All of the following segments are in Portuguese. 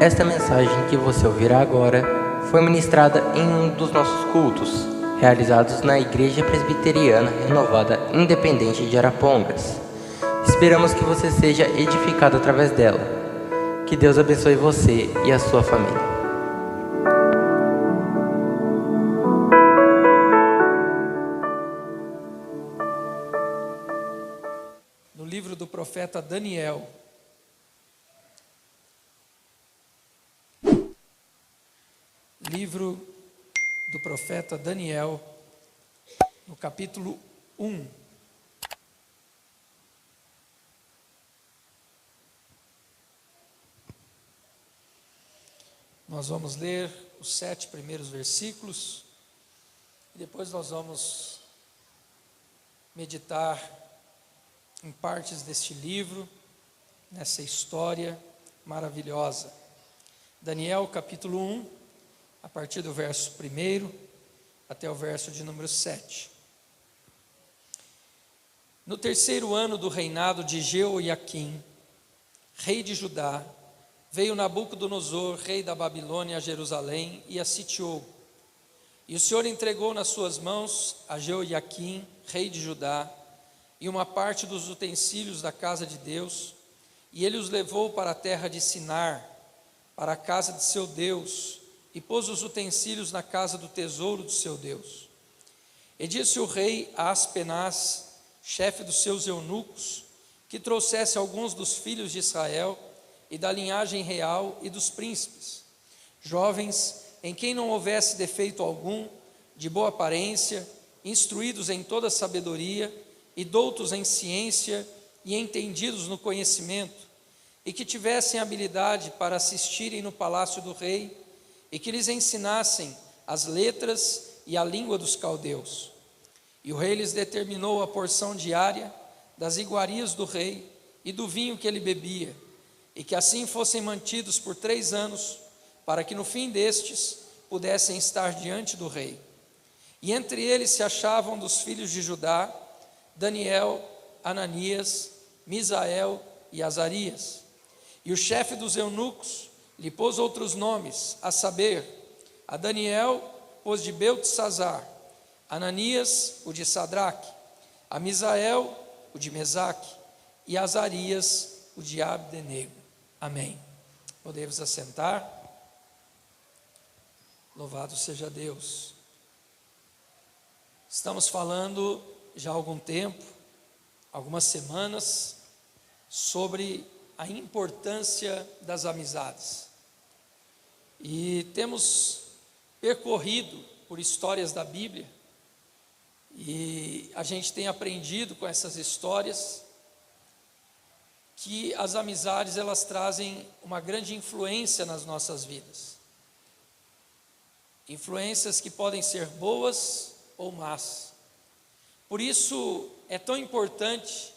Esta mensagem que você ouvirá agora foi ministrada em um dos nossos cultos, realizados na Igreja Presbiteriana Renovada Independente de Arapongas. Esperamos que você seja edificado através dela. Que Deus abençoe você e a sua família. No livro do profeta Daniel, no capítulo 1. Nós vamos ler os 7 primeiros versículos e depois nós vamos meditar em partes deste livro, nessa história maravilhosa. Daniel capítulo 1, a partir do verso 1 até o verso de número 7. No 3º ano do reinado de Jeoiaquim, rei de Judá, veio Nabucodonosor, rei da Babilônia, a Jerusalém e a sitiou. E o Senhor entregou nas suas mãos a Jeoiaquim, rei de Judá, e uma parte dos utensílios da casa de Deus, e ele os levou para a terra de Sinar, para a casa de seu Deus, e pôs os utensílios na casa do tesouro do seu Deus. E disse o rei a Aspenaz, chefe dos seus eunucos, que trouxesse alguns dos filhos de Israel, e da linhagem real e dos príncipes, jovens em quem não houvesse defeito algum, de boa aparência, instruídos em toda sabedoria, e doutos em ciência e entendidos no conhecimento, e que tivessem habilidade para assistirem no palácio do rei, e que lhes ensinassem as letras e a língua dos caldeus. E o rei lhes determinou a porção diária das iguarias do rei e do vinho que ele bebia, e que assim fossem mantidos por 3 anos, para que no fim destes pudessem estar diante do rei. E entre eles se achavam dos filhos de Judá, Daniel, Ananias, Misael e Azarias. E o chefe dos eunucos lhe pôs outros nomes, a saber, a Daniel pôs de Beltesazar, Ananias o de Sadraque, a Misael o de Mesaque e a Azarias o de Abdenego. Amém. Podemos assentar. Louvado seja Deus. Estamos falando já há algum tempo, algumas semanas, sobre a importância das amizades. E temos percorrido por histórias da Bíblia, e a gente tem aprendido com essas histórias que as amizades, elas trazem uma grande influência nas nossas vidas. Influências que podem ser boas ou más. Por isso é tão importante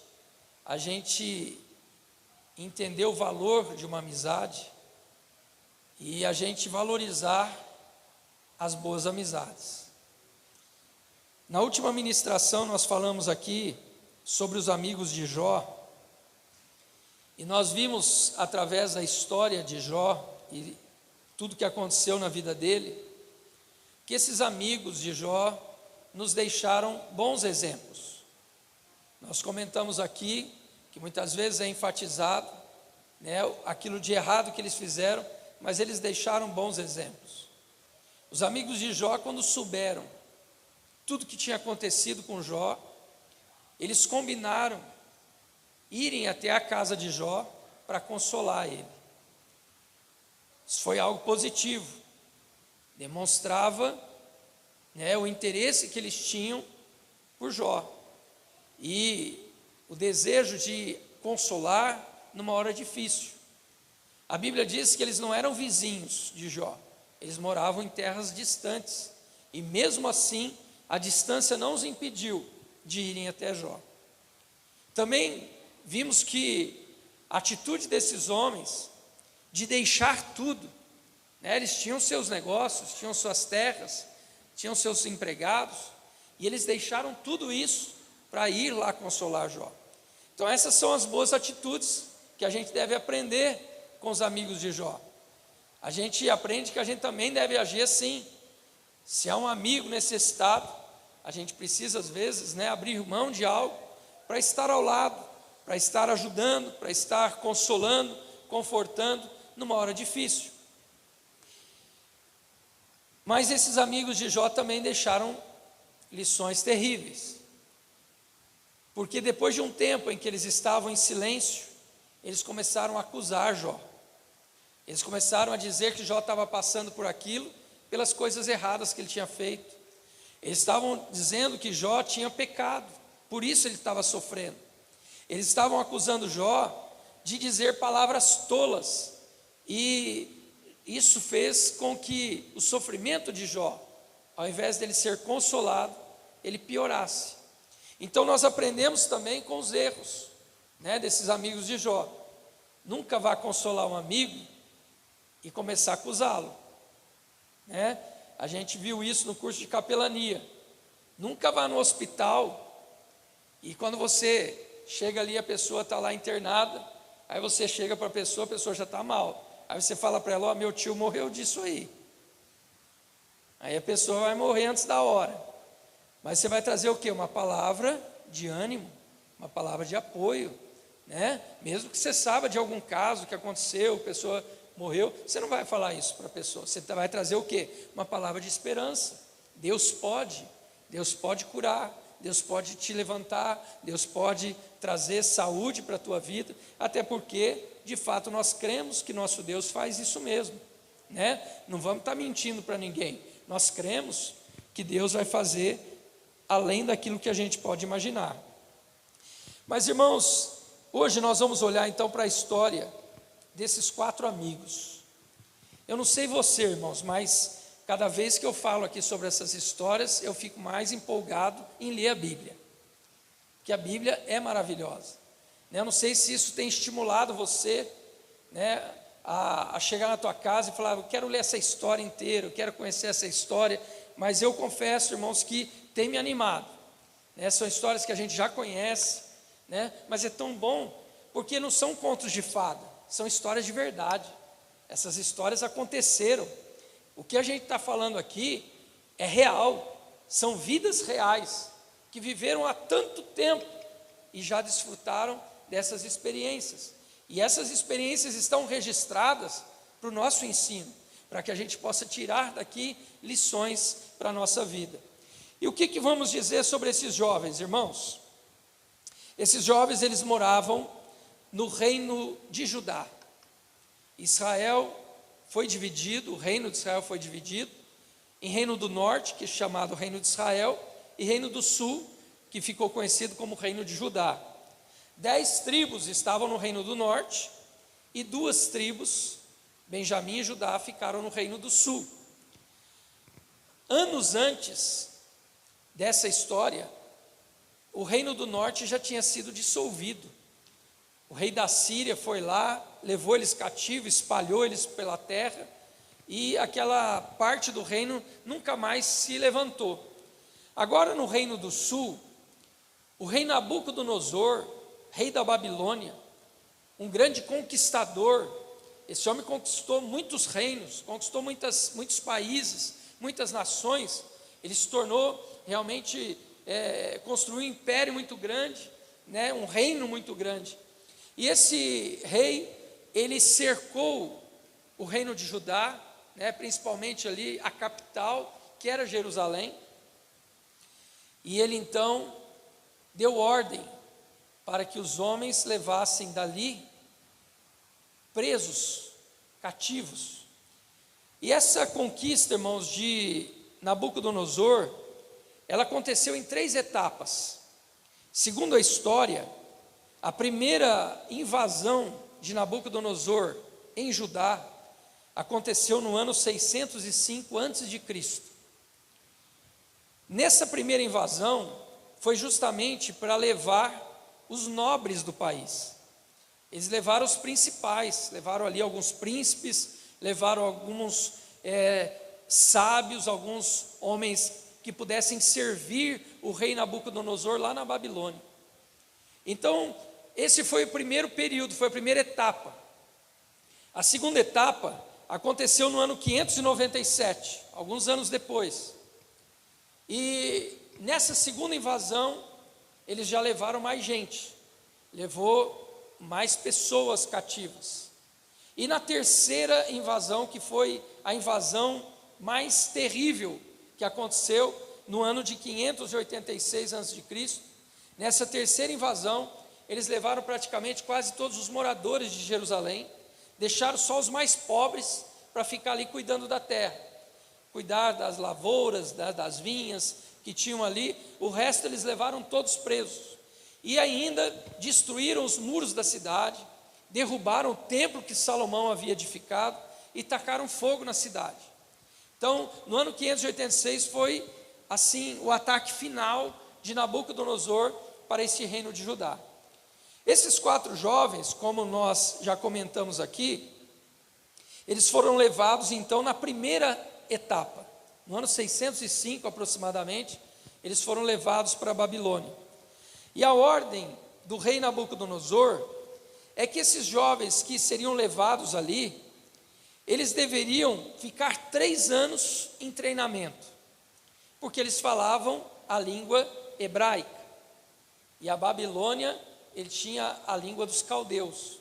a gente entender o valor de uma amizade e a gente valorizar as boas amizades. Na última ministração nós falamos aqui sobre os amigos de Jó, e nós vimos através da história de Jó e tudo que aconteceu na vida dele, que esses amigos de Jó nos deixaram bons exemplos. Nós comentamos aqui que muitas vezes é enfatizado, aquilo de errado que eles fizeram, mas eles deixaram bons exemplos. Os amigos de Jó, quando souberam tudo que tinha acontecido com Jó, eles combinaram irem até a casa de Jó para consolar ele. Isso foi algo positivo, demonstrava o interesse que eles tinham por Jó e o desejo de consolar numa hora difícil. A Bíblia diz que eles não eram vizinhos de Jó, eles moravam em terras distantes, e mesmo assim a distância não os impediu de irem até Jó. Também vimos que a atitude desses homens de deixar tudo, eles tinham seus negócios, tinham suas terras, tinham seus empregados, e eles deixaram tudo isso para ir lá consolar Jó. Então essas são as boas atitudes que a gente deve aprender com os amigos de Jó. a gente aprende que a gente também deve agir assim. Se há um amigo necessitado, a gente precisa às vezes, abrir mão de algo para estar ao lado, para estar ajudando, para estar consolando, confortando numa hora difícil. Mas esses amigos de Jó também deixaram lições terríveis, porque depois de um tempo em que eles estavam em silêncio, eles começaram a acusar Jó. Eles começaram a dizer que Jó estava passando por aquilo, pelas coisas erradas que ele tinha feito. Eles estavam dizendo que Jó tinha pecado, por isso ele estava sofrendo. Eles estavam acusando Jó de dizer palavras tolas, e isso fez com que o sofrimento de Jó, ao invés dele ser consolado, ele piorasse. Então nós aprendemos também com os erros, desses amigos de Jó. Nunca vá consolar um amigo e começar a acusá-lo. A gente viu isso no curso de capelania. Nunca vá no hospital e quando você chega ali, a pessoa está lá internada, aí você chega para a pessoa já está mal. Aí você fala para ela: meu tio morreu disso aí. Aí a pessoa vai morrer antes da hora. Mas você vai trazer o quê? Uma palavra de ânimo, uma palavra de apoio, Mesmo que você saiba de algum caso que aconteceu, a pessoa morreu, você não vai falar isso para a pessoa. Você vai trazer o quê? Uma palavra de esperança. Deus pode curar, Deus pode te levantar, Deus pode trazer saúde para a tua vida, até porque, de fato, nós cremos que nosso Deus faz isso mesmo, Não vamos estar mentindo para ninguém. Nós cremos que Deus vai fazer além daquilo que a gente pode imaginar. Mas, irmãos, hoje nós vamos olhar então para a história desses 4 amigos. Eu não sei você, irmãos, mas cada vez que eu falo aqui sobre essas histórias, eu fico mais empolgado em ler a Bíblia, porque a Bíblia é maravilhosa. Eu não sei se isso tem estimulado você, a chegar na tua casa e falar: eu quero ler essa história inteira, eu quero conhecer essa história, mas eu confesso, irmãos, que tem me animado. São histórias que a gente já conhece, mas é tão bom, porque não são contos de fada, são histórias de verdade. Essas histórias aconteceram. O que a gente está falando aqui é real, são vidas reais, que viveram há tanto tempo e já desfrutaram dessas experiências. E essas experiências estão registradas para o nosso ensino, para que a gente possa tirar daqui lições para a nossa vida. E o que vamos dizer sobre esses jovens, irmãos? Esses jovens, eles moravam no reino de Judá. Israel foi dividido, o reino de Israel foi dividido em reino do norte, que é chamado reino de Israel, e reino do sul, que ficou conhecido como reino de Judá. 10 tribos estavam no reino do norte, e 2 tribos, Benjamim e Judá, ficaram no reino do sul. Anos antes dessa história, o reino do norte já tinha sido dissolvido. O rei da Síria foi lá, levou eles cativos, espalhou eles pela terra, e aquela parte do reino nunca mais se levantou. Agora, no reino do sul, o rei Nabucodonosor, rei da Babilônia, um grande conquistador, esse homem conquistou muitos reinos, conquistou muitos países, muitas nações. Ele se tornou realmente, construiu um império muito grande, um reino muito grande. E esse rei, ele cercou o reino de Judá, principalmente ali a capital, que era Jerusalém, e ele então deu ordem para que os homens levassem dali presos, cativos. E essa conquista, irmãos, de Nabucodonosor, ela aconteceu em 3 etapas. Segundo a história, a primeira invasão de Nabucodonosor em Judá aconteceu no ano 605 a.C. Nessa primeira invasão, foi justamente para levar os nobres do país. Eles levaram os principais, levaram ali alguns príncipes, levaram alguns sábios, alguns homens que pudessem servir o rei Nabucodonosor lá na Babilônia. Então, esse foi o primeiro período, foi a primeira etapa. A segunda etapa Aconteceu no ano 597, alguns anos depois. E nessa segunda invasão, eles já levaram mais gente, levou mais pessoas cativas. E na terceira invasão, que foi a invasão mais terrível que aconteceu no ano de 586 a.C., nessa terceira invasão, eles levaram praticamente quase todos os moradores de Jerusalém, deixaram só os mais pobres para ficar ali cuidando da terra, cuidar das lavouras, das vinhas que tinham ali. O resto eles levaram todos presos. E ainda destruíram os muros da cidade, derrubaram o templo que Salomão havia edificado e tacaram fogo na cidade. Então, no ano 586 foi assim o ataque final de Nabucodonosor para esse reino de Judá. Esses 4 jovens, como nós já comentamos aqui, eles foram levados então na primeira etapa. No ano 605 aproximadamente, eles foram levados para a Babilônia. E a ordem do rei Nabucodonosor é que esses jovens que seriam levados ali, eles deveriam ficar 3 anos em treinamento, porque eles falavam a língua hebraica, e a Babilônia, ele tinha a língua dos caldeus.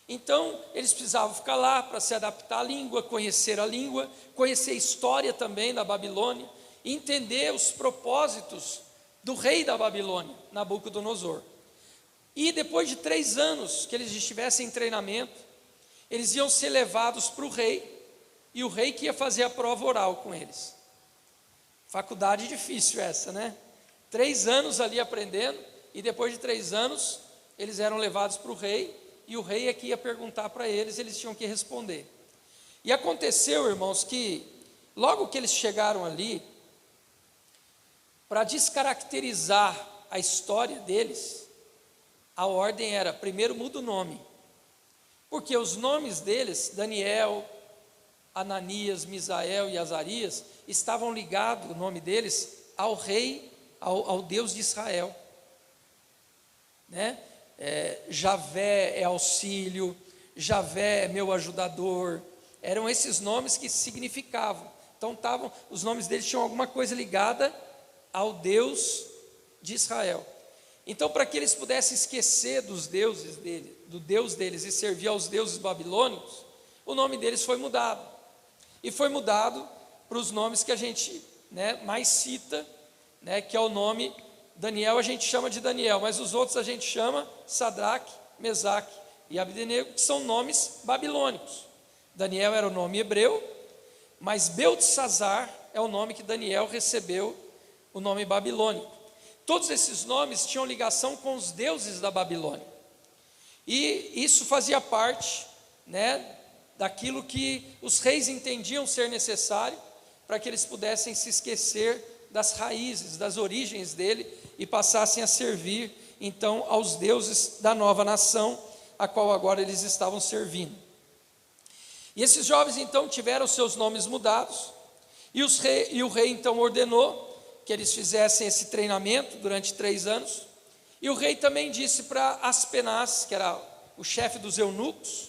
Então, eles precisavam ficar lá para se adaptar à língua, conhecer a história também da Babilônia, e entender os propósitos do rei da Babilônia, Nabucodonosor. E depois de 3 anos que eles estivessem em treinamento, eles iam ser levados para o rei, e o rei que ia fazer a prova oral com eles. Faculdade difícil essa, né? 3 anos ali aprendendo, e depois de 3 anos, eles eram levados para o rei, e o rei é que ia perguntar para eles, eles tinham que responder. E aconteceu, irmãos, que logo que eles chegaram ali, para descaracterizar a história deles, a ordem era, primeiro muda o nome, porque os nomes deles, Daniel, Ananias, Misael e Azarias, estavam ligados, o nome deles, ao rei, ao Deus de Israel, né? Javé é auxílio, Javé é meu ajudador, eram esses nomes que significavam. Então os nomes deles tinham alguma coisa ligada ao Deus de Israel. Então, para que eles pudessem esquecer dos deuses dele, do Deus deles, e servir aos deuses babilônicos, o nome deles foi mudado. E foi mudado para os nomes que a gente, né, mais cita, né, que é o nome Daniel, a gente chama de Daniel, mas os outros a gente chama Sadraque, Mesaque e Abdenego, que são nomes babilônicos. Daniel era o nome hebreu, mas Beltesazar é o nome que Daniel recebeu, o nome babilônico. Todos esses nomes tinham ligação com os deuses da Babilônia. E isso fazia parte, né, daquilo que os reis entendiam ser necessário para que eles pudessem se esquecer das raízes, das origens dele e passassem a servir então aos deuses da nova nação, a qual agora eles estavam servindo. E esses jovens então tiveram seus nomes mudados, e o rei então ordenou que eles fizessem esse treinamento durante 3 anos, e o rei também disse para Aspenaz, que era o chefe dos eunucos,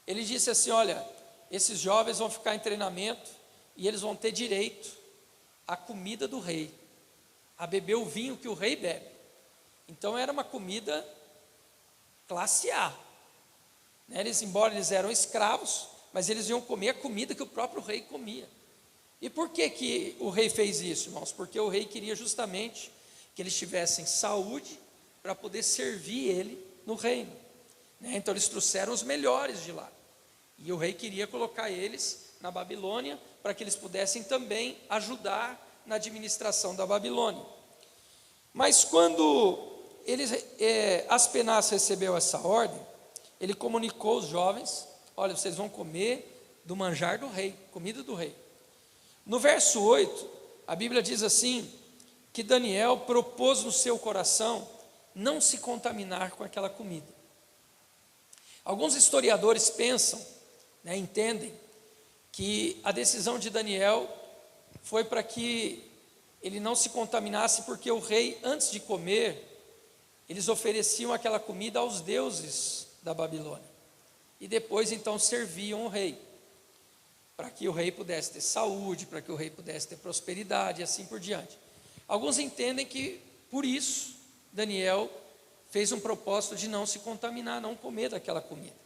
ele disse assim: olha, esses jovens vão ficar em treinamento, e eles vão ter direito à comida do rei, a beber o vinho que o rei bebe. Então era uma comida classe A, né? Embora eles eram escravos, mas eles iam comer a comida que o próprio rei comia. E por que o rei fez isso, irmãos? Porque o rei queria justamente que eles tivessem saúde para poder servir ele no reino, né? Então eles trouxeram os melhores de lá, e o rei queria colocar eles na Babilônia para que eles pudessem também ajudar na administração da Babilônia. Mas quando Aspenaz recebeu essa ordem, ele comunicou aos jovens: olha, vocês vão comer do manjar do rei, comida do rei. No verso 8, a Bíblia diz assim, que Daniel propôs no seu coração não se contaminar com aquela comida. Alguns historiadores pensam, né, entendem, que a decisão de Daniel foi para que ele não se contaminasse, porque o rei, antes de comer, eles ofereciam aquela comida aos deuses da Babilônia, e depois então serviam o rei. para que o rei pudesse ter saúde, para que o rei pudesse ter prosperidade e assim por diante. Alguns entendem que por isso Daniel fez um propósito de não se contaminar, não comer daquela comida.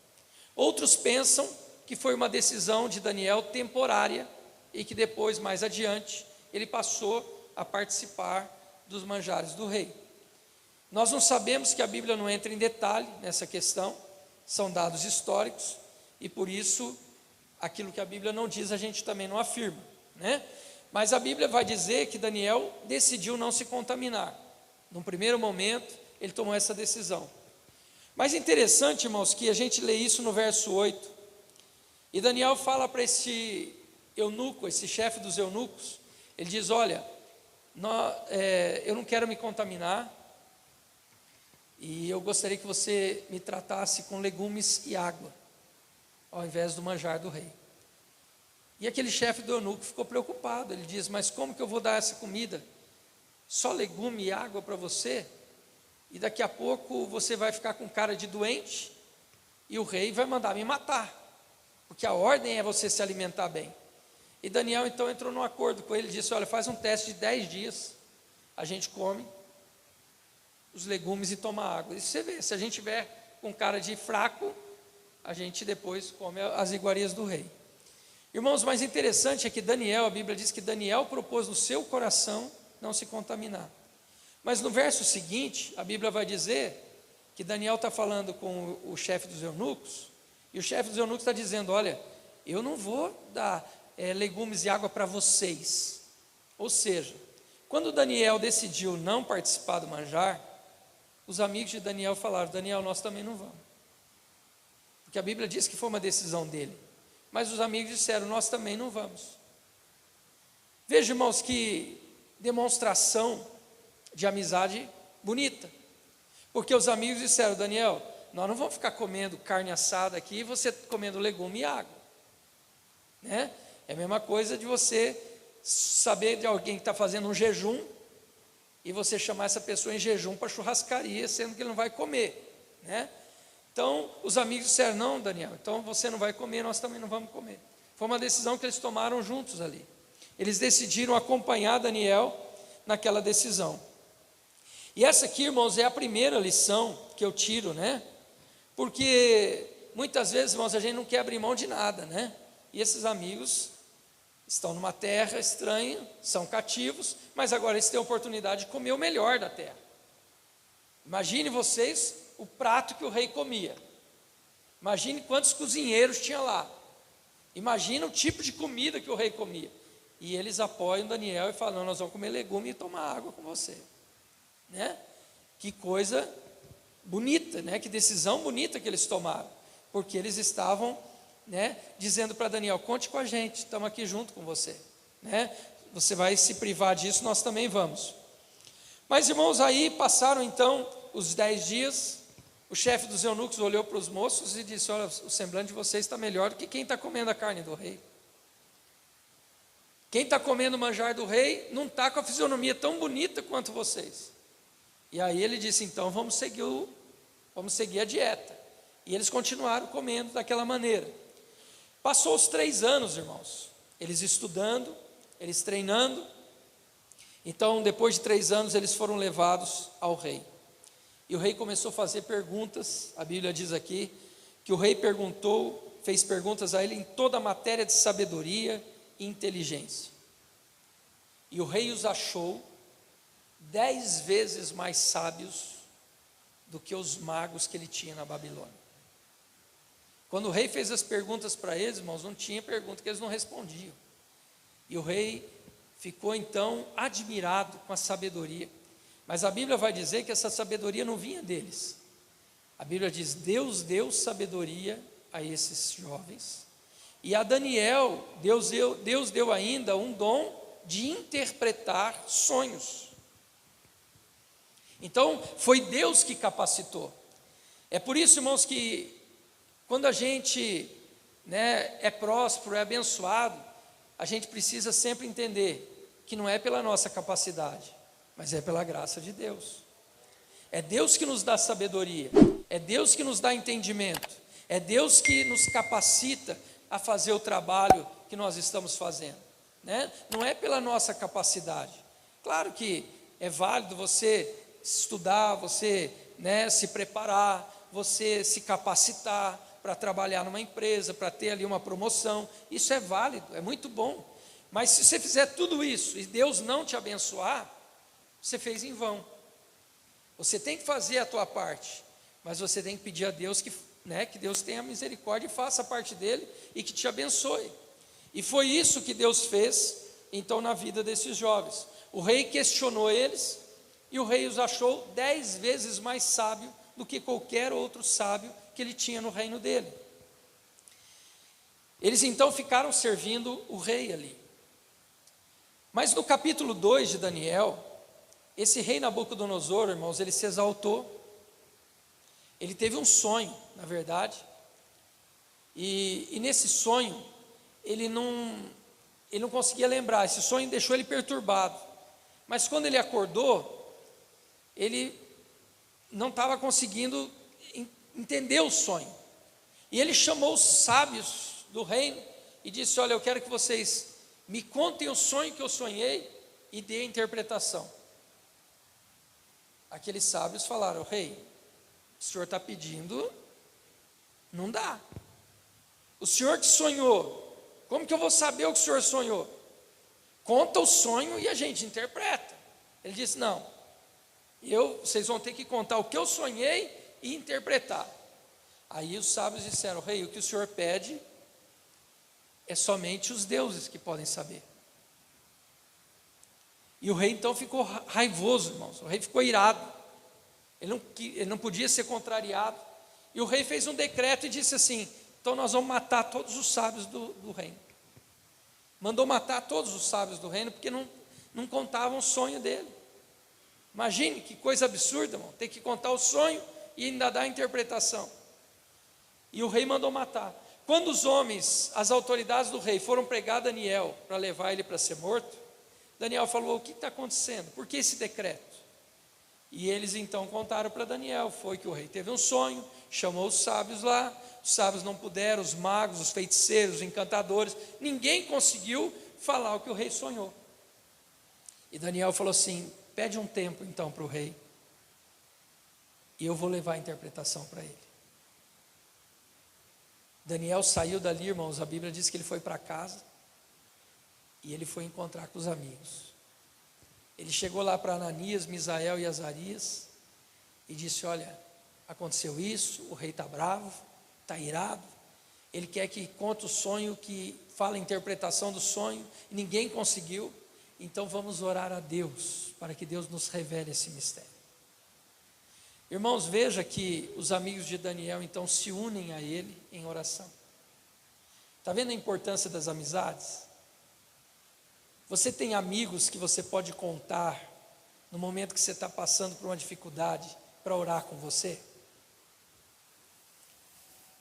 Outros pensam que foi uma decisão de Daniel temporária e que depois, mais adiante, ele passou a participar dos manjares do rei. Nós não sabemos, que a Bíblia não entra em detalhe nessa questão, são dados históricos, e por isso, aquilo que a Bíblia não diz, a gente também não afirma, né? Mas a Bíblia vai dizer que Daniel decidiu não se contaminar. Num primeiro momento, ele tomou essa decisão. Mas interessante, irmãos, que a gente lê isso no verso 8, e Daniel fala para esse eunuco, esse chefe dos eunucos, ele diz: olha, eu não quero me contaminar, e eu gostaria que você me tratasse com legumes e água, ao invés do manjar do rei. E aquele chefe do eunuco ficou preocupado, ele diz: mas como que eu vou dar essa comida? Só legume e água para você? E daqui a pouco você vai ficar com cara de doente, e o rei vai mandar me matar, porque a ordem é você se alimentar bem. E Daniel então entrou num acordo com ele, disse: olha, faz um teste de 10 dias, a gente come os legumes e toma água. E você vê, se a gente tiver com cara de fraco, a gente depois come as iguarias do rei. Irmãos, mais interessante é que Daniel, a Bíblia diz que Daniel propôs no seu coração não se contaminar. Mas no verso seguinte, a Bíblia vai dizer que Daniel está falando com o chefe dos eunucos, e o chefe dos eunucos está dizendo: olha, eu não vou dar legumes e água para vocês. Ou seja, quando Daniel decidiu não participar do manjar, os amigos de Daniel falaram: Daniel, nós também não vamos, porque a Bíblia diz que foi uma decisão dele, mas os amigos disseram: nós também não vamos. Veja, irmãos, que demonstração de amizade bonita, porque os amigos disseram: Daniel, nós não vamos ficar comendo carne assada aqui e você comendo legume e água, né? É a mesma coisa de você saber de alguém que está fazendo um jejum e você chamar essa pessoa em jejum para churrascaria, sendo que ele não vai comer, né? Então os amigos disseram: não, Daniel, então você não vai comer, nós também não vamos comer. Foi uma decisão que eles tomaram juntos ali. Eles decidiram acompanhar Daniel naquela decisão. E essa aqui, irmãos, é a primeira lição que eu tiro, né? Porque muitas vezes, irmãos, a gente não quer abrir mão de nada, né? E esses amigos estão numa terra estranha, são cativos, mas agora eles têm a oportunidade de comer o melhor da terra. Imagine vocês o prato que o rei comia. Imagine quantos cozinheiros tinha lá. Imagina o tipo de comida que o rei comia. E eles apoiam Daniel e falam: não, nós vamos comer legume e tomar água com você, né? Que coisa bonita, né? Que decisão bonita que eles tomaram, porque eles estavam, né, dizendo para Daniel: conte com a gente, estamos aqui junto com você, né? Você vai se privar disso, nós também vamos. Mas, irmãos, aí passaram então os 10 dias. O chefe dos eunucos olhou para os moços e disse: olha, o semblante de vocês está melhor do que quem está comendo a carne do rei. Quem está comendo o manjar do rei não está com a fisionomia tão bonita quanto vocês. E aí ele disse: então vamos seguir a dieta. E eles continuaram comendo daquela maneira. Passou os 3 anos, irmãos, eles estudando, eles treinando. Então, depois de 3 anos, eles foram levados ao rei. E o rei começou a fazer perguntas. A Bíblia diz aqui que o rei fez perguntas a ele em toda a matéria de sabedoria e inteligência. E o rei os achou 10 vezes mais sábios do que os magos que ele tinha na Babilônia. Quando o rei fez as perguntas para eles, irmãos, não tinha pergunta que eles não respondiam. E o rei ficou então admirado com a sabedoria. Mas a Bíblia vai dizer que essa sabedoria não vinha deles. A Bíblia diz: Deus deu sabedoria a esses jovens. E a Daniel, Deus deu ainda um dom de interpretar sonhos. Então, foi Deus que capacitou. É por isso, irmãos, que quando a gente, né, é próspero, é abençoado, a gente precisa sempre entender que não é pela nossa capacidade, mas é pela graça de Deus. É Deus que nos dá sabedoria, é Deus que nos dá entendimento, é Deus que nos capacita a fazer o trabalho que nós estamos fazendo, né? Não é pela nossa capacidade. Claro que é válido você estudar, você, né, se preparar, você se capacitar para trabalhar numa empresa, para ter ali uma promoção. Isso é válido, é muito bom. Mas se você fizer tudo isso e Deus não te abençoar, você fez em vão. Você tem que fazer a tua parte, mas você tem que pedir a Deus que, né, que Deus tenha misericórdia e faça a parte dele e que te abençoe. E foi isso que Deus fez, então, na vida desses jovens. O rei questionou eles, e o rei os achou 10 vezes mais sábio do que qualquer outro sábio que ele tinha no reino dele. Eles então ficaram servindo o rei ali. Mas no capítulo 2 de Daniel, esse rei Nabucodonosor, irmãos, ele se exaltou. Ele teve um sonho, na verdade, e nesse sonho, ele não conseguia lembrar. Esse sonho deixou ele perturbado. Mas quando ele acordou, ele não estava conseguindo entender o sonho. E ele chamou os sábios do reino e disse: olha, eu quero que vocês me contem o sonho que eu sonhei e dê a interpretação. Aqueles sábios falaram: rei, o senhor está pedindo, não dá. O senhor que sonhou, como que eu vou saber o que o senhor sonhou? Conta o sonho e a gente interpreta. Ele disse: não, vocês vão ter que contar o que eu sonhei e interpretar. Aí os sábios disseram: rei, o que o senhor pede é somente os deuses que podem saber. E o rei então ficou raivoso, irmãos. O rei ficou irado. Ele não podia ser contrariado. E o rei fez um decreto e disse assim: então nós vamos matar todos os sábios do reino. Mandou matar todos os sábios do reino, porque não contavam o sonho dele. Imagine que coisa absurda, irmão, ter que contar o sonho e ainda dar a interpretação. E o rei mandou matar. Quando os homens, as autoridades do rei, foram pregar Daniel para levar ele para ser morto, Daniel falou: o que está acontecendo? Por que esse decreto? E eles então contaram para Daniel. Foi que o rei teve um sonho, chamou os sábios lá. Os sábios não puderam, os magos, os feiticeiros, os encantadores, ninguém conseguiu falar o que o rei sonhou. E Daniel falou assim: pede um tempo então para o rei, e eu vou levar a interpretação para ele. Daniel saiu dali, irmãos, a Bíblia diz que ele foi para casa, e ele foi encontrar com os amigos. Ele chegou lá para Ananias, Misael e Azarias, e disse: olha, aconteceu isso, o rei está bravo, está irado, ele quer que conte o sonho, que fala a interpretação do sonho, e ninguém conseguiu, então vamos orar a Deus, para que Deus nos revele esse mistério. Irmãos, veja que os amigos de Daniel então se unem a ele em oração. Está vendo a importância das amizades? Você tem amigos que você pode contar no momento que você está passando por uma dificuldade, para orar com você?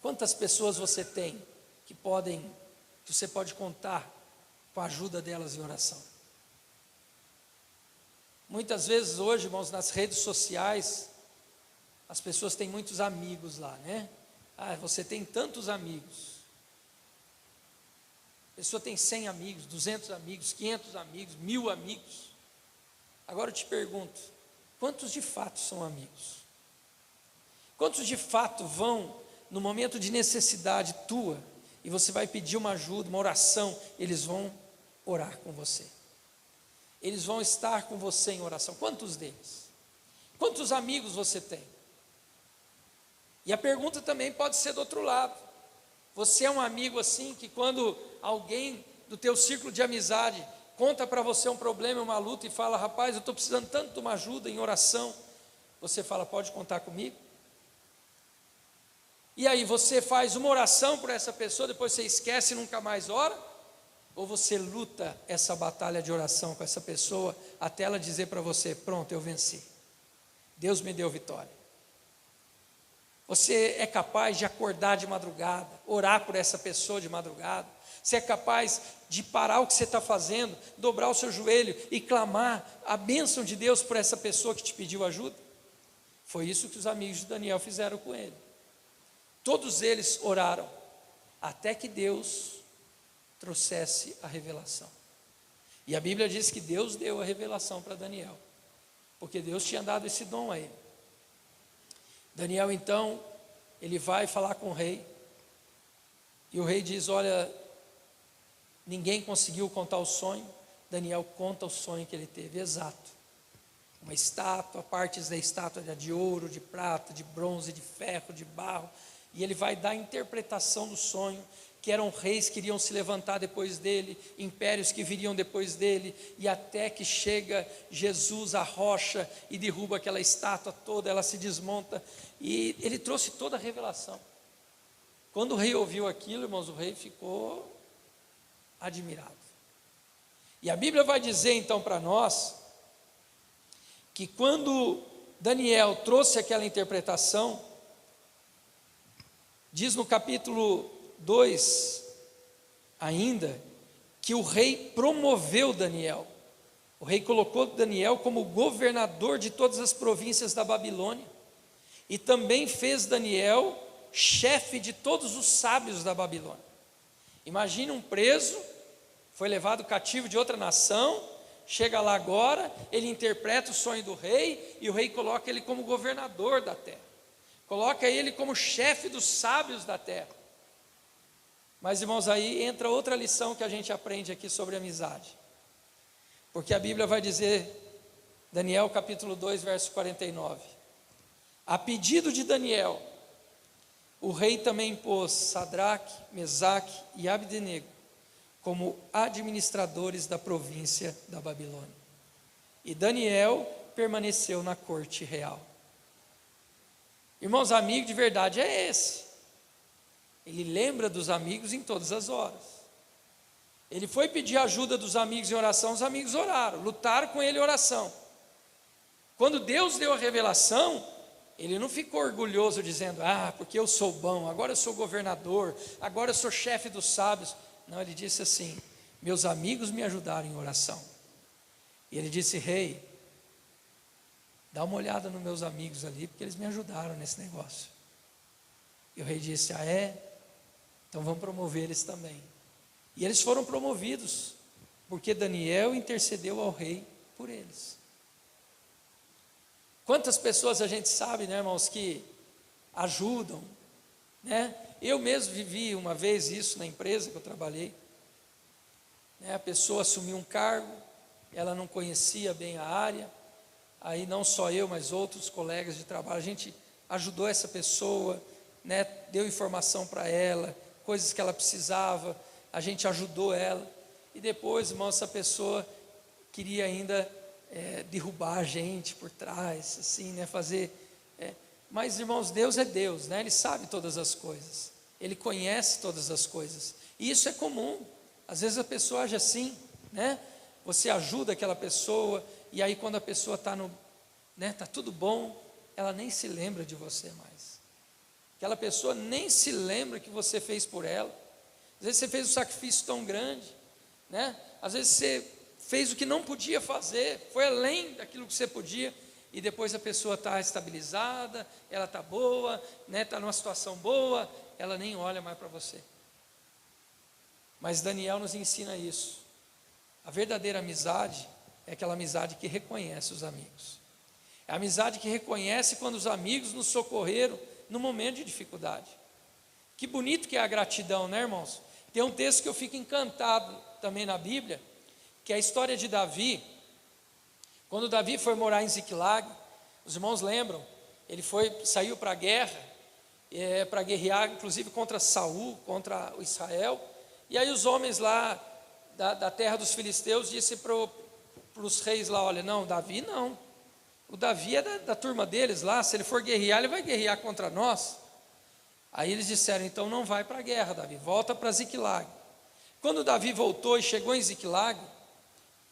Quantas pessoas você tem que você pode contar com a ajuda delas em oração? Muitas vezes hoje, irmãos, nas redes sociais, as pessoas têm muitos amigos lá, né? Ah, você tem tantos amigos. A pessoa tem 100 amigos, 200 amigos, 500 amigos, 1000 amigos. Agora eu te pergunto, quantos de fato são amigos? Quantos de fato vão no momento de necessidade tua, e você vai pedir uma ajuda, uma oração, eles vão orar com você, eles vão estar com você em oração? Quantos deles? Quantos amigos você tem? E a pergunta também pode ser do outro lado: você é um amigo assim, que quando alguém do teu círculo de amizade conta para você um problema, uma luta, e fala: rapaz, eu estou precisando tanto de uma ajuda em oração, você fala: pode contar comigo? E aí você faz uma oração por essa pessoa, depois você esquece e nunca mais ora? Ou você luta essa batalha de oração com essa pessoa, até ela dizer para você: pronto, eu venci, Deus me deu vitória? Você é capaz de acordar de madrugada, orar por essa pessoa de madrugada? Você é capaz de parar o que você está fazendo, dobrar o seu joelho e clamar a bênção de Deus por essa pessoa que te pediu ajuda? Foi isso que os amigos de Daniel fizeram com ele. Todos eles oraram, até que Deus trouxesse a revelação. E a Bíblia diz que Deus deu a revelação para Daniel, porque Deus tinha dado esse dom a ele. Daniel então, ele vai falar com o rei, e o rei diz: olha, ninguém conseguiu contar o sonho. Daniel conta o sonho que ele teve, exato. Uma estátua, partes da estátua era de ouro, de prata, de bronze, de ferro, de barro, e ele vai dar a interpretação do sonho, que eram reis que iriam se levantar depois dele, impérios que viriam depois dele, e até que chega Jesus à rocha e derruba aquela estátua toda, ela se desmonta, e ele trouxe toda a revelação. Quando o rei ouviu aquilo, irmãos, o rei ficou admirado. E a Bíblia vai dizer então para nós, que quando Daniel trouxe aquela interpretação, diz no capítulo 2 ainda, que o rei promoveu Daniel. O rei colocou Daniel como governador de todas as províncias da Babilônia, e também fez Daniel chefe de todos os sábios da Babilônia. Imagine um preso, foi levado cativo de outra nação, chega lá agora, ele interpreta o sonho do rei, e o rei coloca ele como governador da terra, coloca ele como chefe dos sábios da terra. Mas, irmãos, aí entra outra lição que a gente aprende aqui sobre amizade, porque a Bíblia vai dizer, Daniel capítulo 2, verso 49, a pedido de Daniel, o rei também pôs Sadraque, Mesaque e Abdenego como administradores da província da Babilônia, e Daniel permaneceu na corte real. Irmãos, amigo de verdade é esse, ele lembra dos amigos em todas as horas. Ele foi pedir ajuda dos amigos em oração, os amigos oraram, lutaram com ele em oração. Quando Deus deu a revelação, ele não ficou orgulhoso dizendo: porque eu sou bom, agora eu sou governador, agora eu sou chefe dos sábios. Não, ele disse assim: meus amigos me ajudaram em oração. E ele disse: rei, dá uma olhada nos meus amigos ali, porque eles me ajudaram nesse negócio. E o rei disse: é? Então vamos promover eles também. E eles foram promovidos, porque Daniel intercedeu ao rei por eles. Quantas pessoas a gente sabe, né, irmãos, que ajudam, né? Eu mesmo vivi uma vez isso na empresa que eu trabalhei, né? A pessoa assumiu um cargo, ela não conhecia bem a área, aí não só eu, mas outros colegas de trabalho, a gente ajudou essa pessoa, né? Deu informação para ela, coisas que ela precisava, a gente ajudou ela, e depois, irmão, essa pessoa queria ainda derrubar a gente por trás, assim, né? Fazer... Mas, irmãos, Deus é Deus, né? Ele sabe todas as coisas, Ele conhece todas as coisas, e isso é comum. Às vezes a pessoa age assim, né? Você ajuda aquela pessoa, e aí quando a pessoa está tá tudo bom, ela nem se lembra de você mais. Aquela pessoa nem se lembra que você fez por ela. Às vezes você fez um sacrifício tão grande, né? Às vezes você fez o que não podia fazer, foi além daquilo que você podia, e depois a pessoa está estabilizada, ela está boa, né? Está numa situação boa, ela nem olha mais para você. Mas Daniel nos ensina isso. A verdadeira amizade é aquela amizade que reconhece os amigos. É a amizade que reconhece quando os amigos nos socorreram no momento de dificuldade. Que bonito que é a gratidão, né, irmãos? Tem um texto que eu fico encantado também na Bíblia, que é a história de Davi. Quando Davi foi morar em Ziclag, os irmãos lembram, ele saiu para a guerra, para guerrear, inclusive contra Saul, contra o Israel, e aí os homens lá da terra dos filisteus disseram para os reis lá: olha, não, Davi não, o Davi é da turma deles lá, se ele for guerrear, ele vai guerrear contra nós. Aí eles disseram: então não vai para a guerra, Davi, volta para Ziclag. Quando Davi voltou e chegou em Ziclag,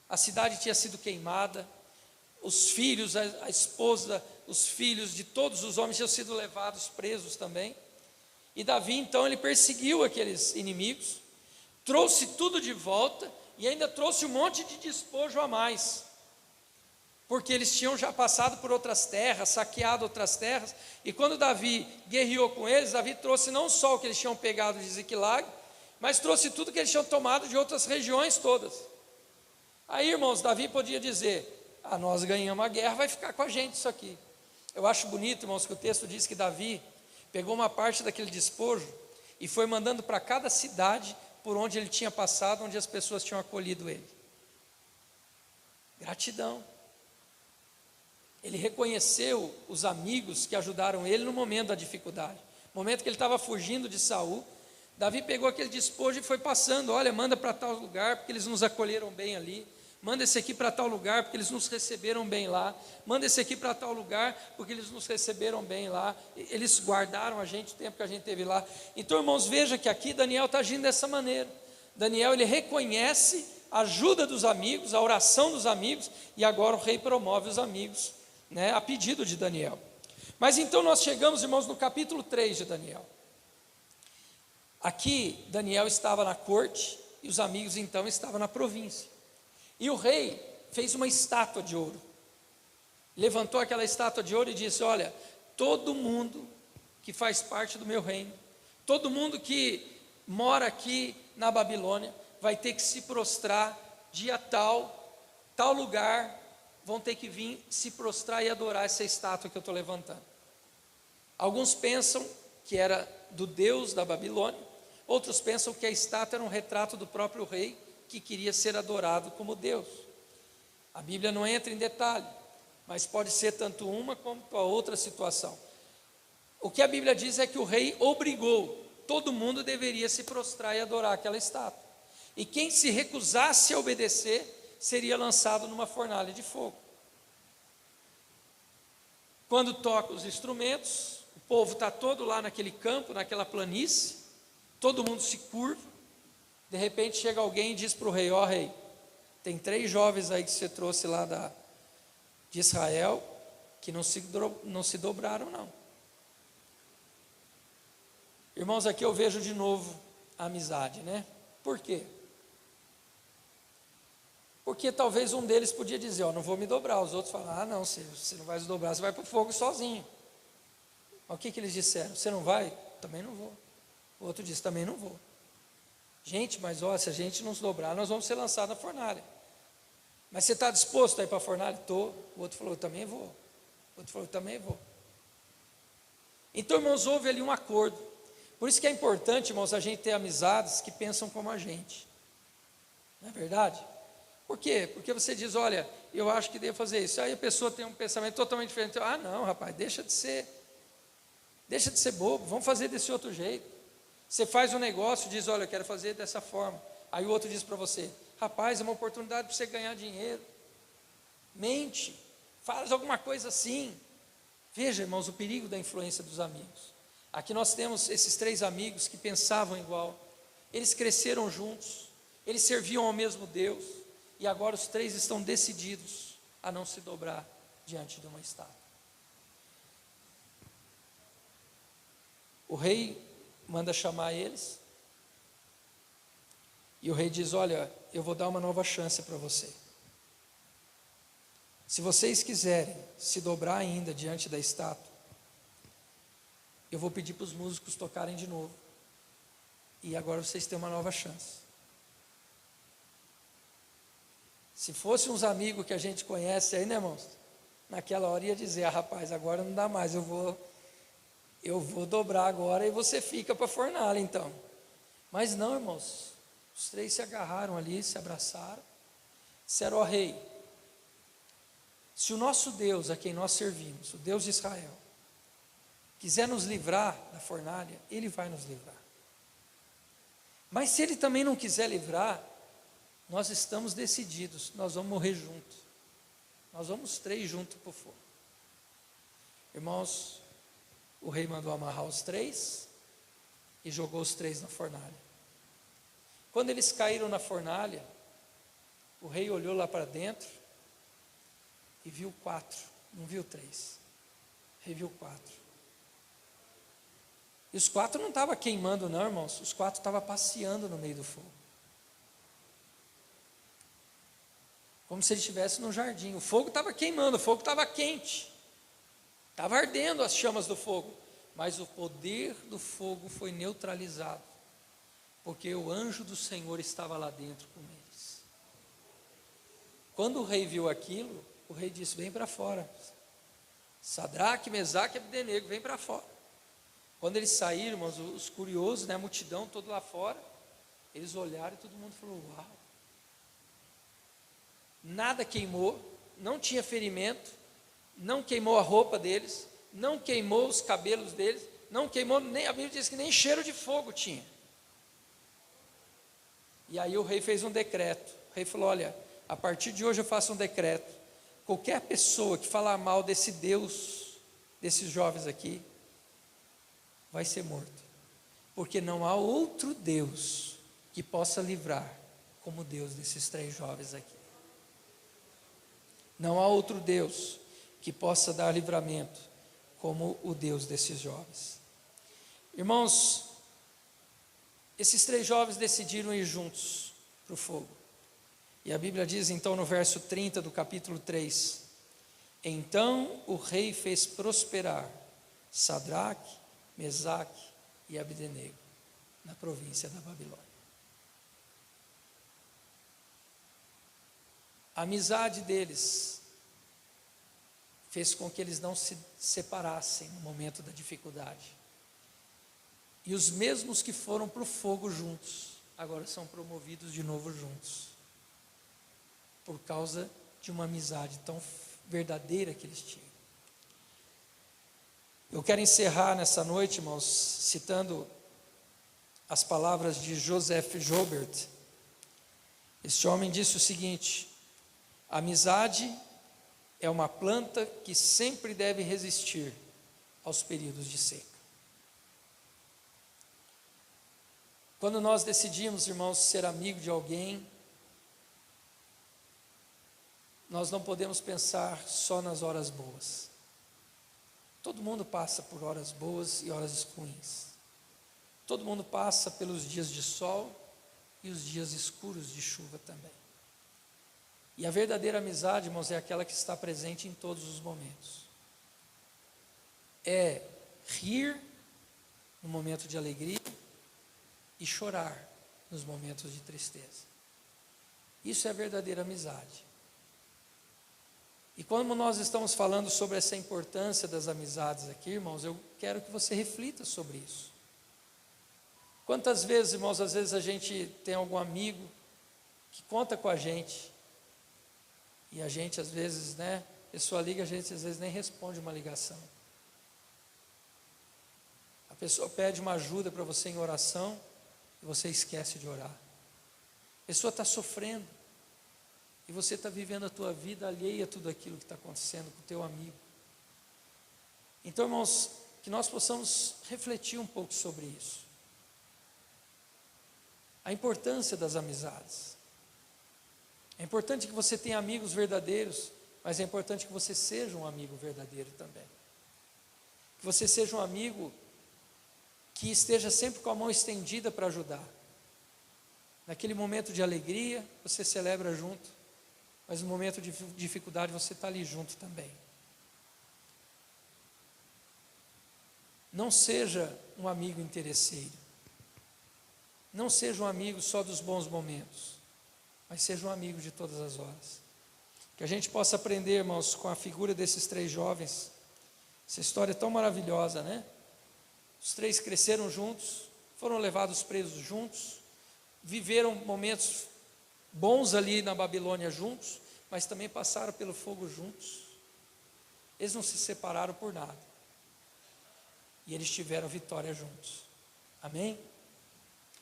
a cidade tinha sido queimada, os filhos, a esposa, os filhos de todos os homens tinham sido levados presos também. E Davi então ele perseguiu aqueles inimigos, trouxe tudo de volta e ainda trouxe um monte de despojo a mais, porque eles tinham já passado por outras terras, saqueado outras terras, e quando Davi guerreou com eles, Davi trouxe não só o que eles tinham pegado de Ziclag, mas trouxe tudo que eles tinham tomado de outras regiões todas. Aí, irmãos, Davi podia dizer: nós ganhamos a guerra, vai ficar com a gente isso aqui. Eu acho bonito, irmãos, que o texto diz que Davi pegou uma parte daquele despojo e foi mandando para cada cidade por onde ele tinha passado, onde as pessoas tinham acolhido ele. Gratidão. Ele reconheceu os amigos que ajudaram ele no momento da dificuldade. No momento que ele estava fugindo de Saul, Davi pegou aquele despojo e foi passando: olha, manda para tal lugar, porque eles nos acolheram bem ali. Manda esse aqui para tal lugar, porque eles nos receberam bem lá. Manda esse aqui para tal lugar, porque eles nos receberam bem lá. Eles guardaram a gente o tempo que a gente esteve lá. Então, irmãos, veja que aqui Daniel está agindo dessa maneira. Daniel, ele reconhece a ajuda dos amigos, a oração dos amigos, e agora o rei promove os amigos, né, a pedido de Daniel. Mas então nós chegamos, irmãos, no capítulo 3 de Daniel. Aqui Daniel estava na corte e os amigos então estavam na província. E o rei fez uma estátua de ouro, levantou aquela estátua de ouro e disse: olha, todo mundo que faz parte do meu reino, todo mundo que mora aqui na Babilônia, vai ter que se prostrar dia tal lugar, vão ter que vir se prostrar e adorar essa estátua que eu estou levantando. Alguns pensam que era do Deus da Babilônia, outros pensam que a estátua era um retrato do próprio rei, que queria ser adorado como Deus. A Bíblia não entra em detalhe, mas pode ser tanto uma quanto a outra situação. O que a Bíblia diz é que o rei obrigou, todo mundo deveria se prostrar e adorar aquela estátua. E quem se recusasse a obedecer, seria lançado numa fornalha de fogo. Quando toca os instrumentos, o povo está todo lá naquele campo, naquela planície, todo mundo se curva. De repente chega alguém e diz para o rei: ó rei, tem 3 jovens aí que você trouxe lá de Israel, que não se dobraram não. Irmãos, aqui eu vejo de novo a amizade, né? Por quê? Porque talvez um deles podia dizer: ó, não vou me dobrar. Os outros falam: não, você não vai se dobrar, você vai para o fogo sozinho. Mas o que eles disseram? Você não vai? Também não vou. O outro disse: também não vou. Gente, mas ó, se a gente não se dobrar, nós vamos ser lançados na fornalha. Mas você está disposto a ir para a fornalha? Estou. O outro falou: eu também vou. O outro falou: eu também vou. Então, irmãos, houve ali um acordo. Por isso que é importante, irmãos, a gente ter amizades que pensam como a gente. Não é verdade? Por quê? Porque você diz: olha, eu acho que devo fazer isso. Aí a pessoa tem um pensamento totalmente diferente. Ah, não, rapaz, deixa de ser bobo, vamos fazer desse outro jeito. Você faz um negócio e diz: olha, eu quero fazer dessa forma. Aí o outro diz para você: rapaz, é uma oportunidade para você ganhar dinheiro. Mente, faz alguma coisa assim. Veja, irmãos, o perigo da influência dos amigos. Aqui nós temos esses 3 amigos que pensavam igual. Eles cresceram juntos, eles serviam ao mesmo Deus, e agora os 3 estão decididos a não se dobrar diante de uma estátua. O rei manda chamar eles, e o rei diz: olha, eu vou dar uma nova chance para você. Se vocês quiserem se dobrar ainda diante da estátua, eu vou pedir para os músicos tocarem de novo, e agora vocês têm uma nova chance. Se fossem uns amigos que a gente conhece aí, né, irmãos? Naquela hora ia dizer: rapaz, agora não dá mais, eu vou dobrar agora e você fica para a fornalha então. Mas não, irmãos, os 3 se agarraram ali, se abraçaram, disseram: ó rei, se o nosso Deus, a quem nós servimos, o Deus de Israel, quiser nos livrar da fornalha, Ele vai nos livrar. Mas se Ele também não quiser livrar, nós estamos decididos, nós vamos morrer juntos. Nós vamos 3 juntos para o fogo. Irmãos, o rei mandou amarrar os 3 e jogou os 3 na fornalha. Quando eles caíram na fornalha, o rei olhou lá para dentro e viu 4, não viu 3. O rei viu 4. E os 4 não estavam queimando não, irmãos, os 4 estavam passeando no meio do fogo. Como se ele estivesse num jardim. O fogo estava queimando, o fogo estava quente. Estava ardendo as chamas do fogo. Mas o poder do fogo foi neutralizado porque o anjo do Senhor estava lá dentro com eles. Quando o rei viu aquilo, o rei disse: vem para fora, Sadraque, Mesaque e Abdenego, vem para fora. Quando eles saíram, irmãos, os curiosos, né, a multidão toda lá fora, eles olharam e todo mundo falou: uau. Nada queimou, não tinha ferimento, não queimou a roupa deles, não queimou os cabelos deles, não queimou, nem, a Bíblia diz que nem cheiro de fogo tinha. E aí o rei fez um decreto. O rei falou: olha, a partir de hoje eu faço um decreto: qualquer pessoa que falar mal desse Deus, desses jovens aqui, vai ser morto, porque não há outro Deus que possa livrar como o Deus desses 3 jovens aqui. Não há outro Deus que possa dar livramento como o Deus desses jovens. Irmãos, esses 3 jovens decidiram ir juntos para o fogo. E a Bíblia diz então no verso 30 do capítulo 3: então o rei fez prosperar Sadraque, Mesaque e Abdenego na província da Babilônia. A amizade deles fez com que eles não se separassem no momento da dificuldade. E os mesmos que foram para o fogo juntos, agora são promovidos de novo juntos, por causa de uma amizade tão verdadeira que eles tinham. Eu quero encerrar nessa noite, irmãos, citando as palavras de Joseph Joubert. Este homem disse o seguinte: a amizade é uma planta que sempre deve resistir aos períodos de seca. Quando nós decidimos, irmãos, ser amigo de alguém, nós não podemos pensar só nas horas boas. Todo mundo passa por horas boas e horas ruins. Todo mundo passa pelos dias de sol e os dias escuros de chuva também. E a verdadeira amizade, irmãos, é aquela que está presente em todos os momentos. É rir no momento de alegria e chorar nos momentos de tristeza. Isso é a verdadeira amizade. E quando nós estamos falando sobre essa importância das amizades aqui, irmãos, eu quero que você reflita sobre isso. Quantas vezes, irmãos, às vezes a gente tem algum amigo que conta com a gente, e a gente às vezes, né, a pessoa liga, a gente às vezes nem responde uma ligação. A pessoa pede uma ajuda para você em oração, e você esquece de orar. A pessoa está sofrendo, e você está vivendo a tua vida alheia a tudo aquilo que está acontecendo com o teu amigo. Então, irmãos, que nós possamos refletir um pouco sobre isso. A importância das amizades. É importante que você tenha amigos verdadeiros, mas é importante que você seja um amigo verdadeiro também. Que você seja um amigo que esteja sempre com a mão estendida para ajudar. Naquele momento de alegria, você celebra junto, mas no momento de dificuldade você está ali junto também. Não seja um amigo interesseiro. Não seja um amigo só dos bons momentos, mas seja um amigo de todas as horas. Que a gente possa aprender, irmãos, com a figura desses 3 jovens. Essa história é tão maravilhosa, né? Os 3 cresceram juntos, foram levados presos juntos, viveram momentos bons ali na Babilônia juntos, mas também passaram pelo fogo juntos. Eles não se separaram por nada. E eles tiveram vitória juntos. Amém?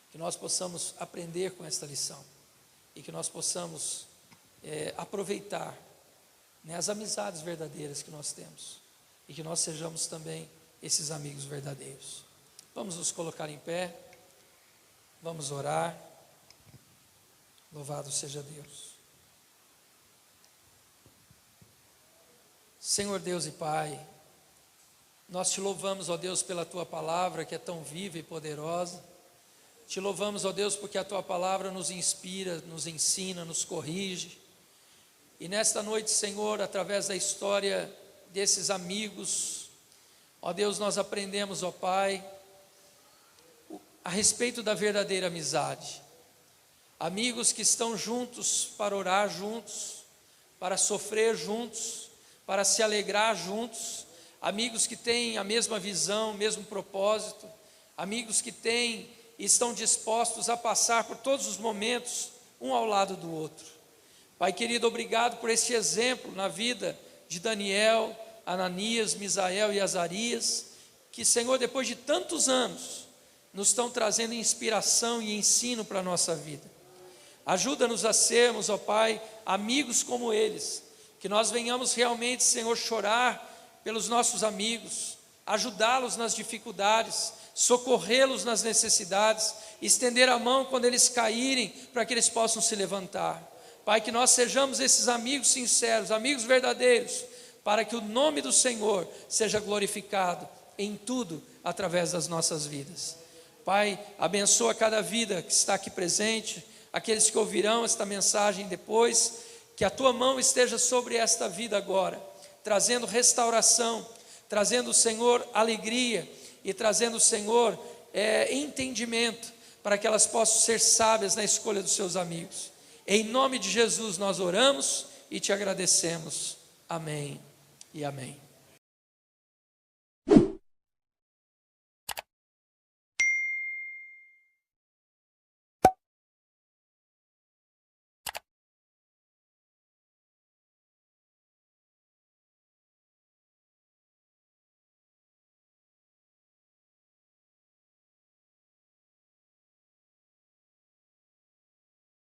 Que nós possamos aprender com esta lição. E que nós possamos aproveitar, né, as amizades verdadeiras que nós temos. E que nós sejamos também esses amigos verdadeiros. Vamos nos colocar em pé. Vamos orar. Louvado seja Deus. Senhor Deus e Pai, nós te louvamos, ó Deus, pela tua palavra que é tão viva e poderosa. Te louvamos, ó Deus, porque a tua palavra nos inspira, nos ensina, nos corrige. E nesta noite, Senhor, através da história desses amigos, ó Deus, nós aprendemos, ó Pai, a respeito da verdadeira amizade. Amigos que estão juntos para orar juntos, para sofrer juntos, para se alegrar juntos, amigos que têm a mesma visão, o mesmo propósito, amigos que têm e estão dispostos a passar por todos os momentos, um ao lado do outro. Pai querido, obrigado por esse exemplo na vida de Daniel, Ananias, Misael e Azarias, que, Senhor, depois de tantos anos, nos estão trazendo inspiração e ensino para a nossa vida. Ajuda-nos a sermos, ó Pai, amigos como eles, que nós venhamos realmente, Senhor, chorar pelos nossos amigos, ajudá-los nas dificuldades, socorrê-los nas necessidades, estender a mão quando eles caírem, para que eles possam se levantar. Pai, que nós sejamos esses amigos sinceros, amigos verdadeiros, para que o nome do Senhor seja glorificado em tudo, através das nossas vidas. Pai, abençoa cada vida que está aqui presente, aqueles que ouvirão esta mensagem depois, que a Tua mão esteja sobre esta vida agora, trazendo restauração, trazendo, Senhor, alegria, e trazendo, Senhor, entendimento, para que elas possam ser sábias na escolha dos seus amigos. Em nome de Jesus nós oramos e te agradecemos. Amém e amém.